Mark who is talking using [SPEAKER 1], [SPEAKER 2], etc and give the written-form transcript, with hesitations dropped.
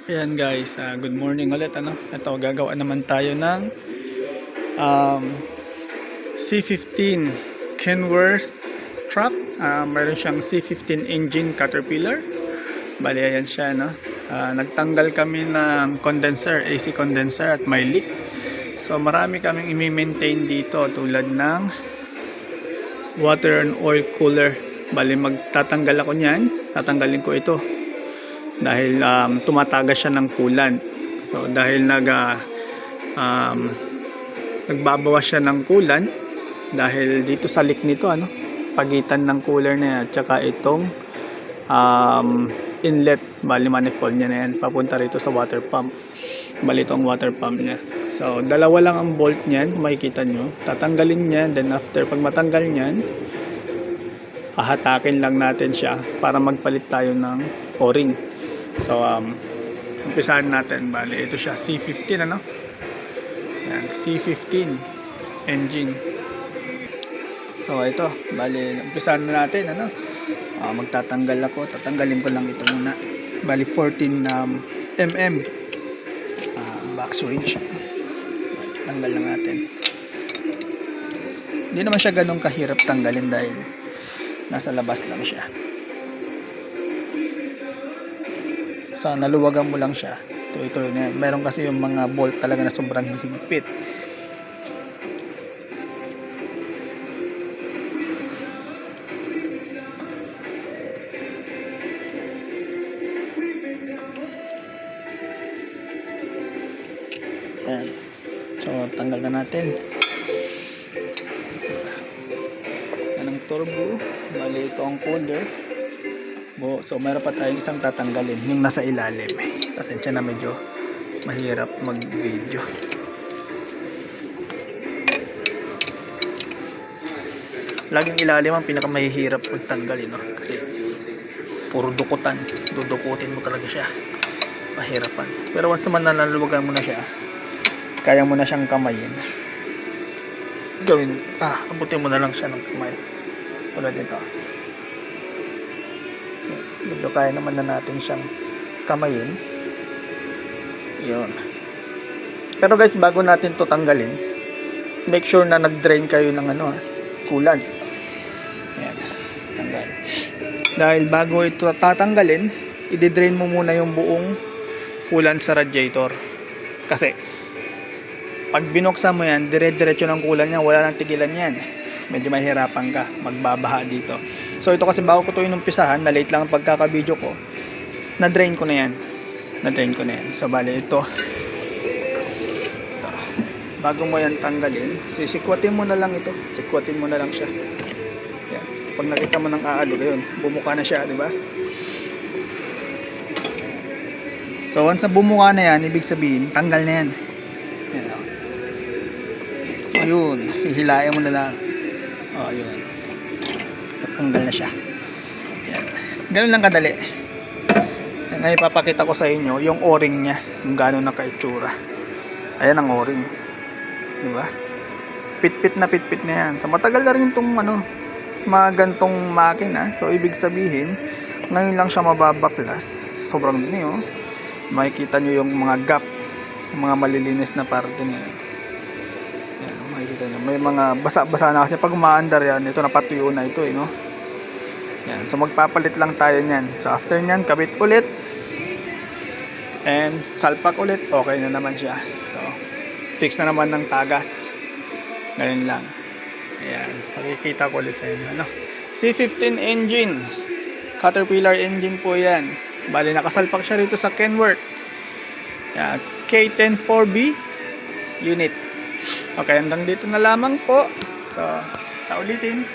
[SPEAKER 1] Ayan guys, good morning ulit Ito gagawa naman tayo ng um, C15 Kenworth truck. Mayroon siyang C15 engine Caterpillar. Bali ayan siya nagtanggal kami ng condenser, AC condenser at may leak. So marami kaming i-maintain dito tulad ng water and oil cooler. Bali magtatanggal ako niyan, tatanggalin ko ito dahil tumatagas siya ng coolant. So dahil nagbabawas siya ng coolant dahil dito sa leak nito pagitan ng cooler na yan at saka itong inlet, bali manifold niya na yan papunta rito sa water pump. Bali itong water pump niya. So dalawa lang ang bolt niyan, kung makikita nyo. Tatanggalin niya, then after pag matanggal niyan, hahatakin lang natin siya para magpalit tayo ng o-ring. So umpisahan natin. Bali ito siya, C15 yan, C15 engine. So ito, bali umpisahan na natin magtatanggal ako. Tatanggalin ko lang ito muna. Bali 14 mm box wrench. Tanggal lang natin. Hindi naman siya ganun kahirap tanggalin dahil nasa labas lang siya. So naluwagan mo lang siya, tuloy-tuloy na yan. Meron kasi yung mga bolt talaga na sobrang higpit. Yan. So tanggal na natin. Yan ang turbo. Bali ito ang cooler. So meron pa tayong isang tatanggalin, yung nasa ilalim. Pasensya na, medyo mahirap mag-video. Laging ilalim ang pinakamahihirap pagtanggalin kasi puro dukutan. Dudukutin mo talaga siya. Mahirapan. Pero once naman nalaluwagan mo na siya, kaya mo na siyang kamayin. Abutin mo na lang siya ng kamay. Tulad nito. Medyo kaya naman na natin siyang kamayin. Yun. Pero guys, bago natin to tanggalin, make sure na nag-drain kayo ng coolant. Ayan, tanggal. Dahil bago ito tatanggalin, i-drain mo muna yung buong coolant sa radiator. Kasi pag binuksan mo yan, dire-diretso ng coolant niya, wala nang tigilan yan. Medyo mahirapan ka, magbabaha dito. So ito kasi bago ko ito inumpisahan, na late lang ang pagkaka-video ko, na-drain ko na yan. So bali ito. Bago mo yan tanggalin, sisikwatin mo na lang ito. Sikwatin mo na lang siya. Yan. Pag nakita mo ng aalog, ayun, bumuka na siya, di ba? So once na bumuka na yan, ibig sabihin, tanggal na yan. Yan. Ayun, hihilain mo na lang. Ayun. So, tanggal na siya. Yan. Ganun lang kadali. Ngayon ipapakita ko sa inyo yung o-ring niya, kung gaano na kaitsura. Ayan ang o-ring. Diba? Pit-pit na yan. So matagal na rin itong mga gantong makina. So ibig sabihin, ngayon lang siya mababaklas. Sobrang dumi makikita nyo yung mga gap, yung mga malilinis na parte niya. Yan, makikita nyo. May mga basa-basa na kasi pag umaandar yan, ito napatuyo na ito Yan. So magpapalit lang tayo niyan. So after niyan, kabit ulit. And salpak ulit. Okay na naman siya. So fix na naman ng tagas. Ganun lang. Ayan. Makikita ko ulit sa inyo. C15 engine. Caterpillar engine po yan. Bali nakasalpak siya rito sa Kenworth. K104B unit. Okay, hanggang dito na lamang po. So, sa ulitin.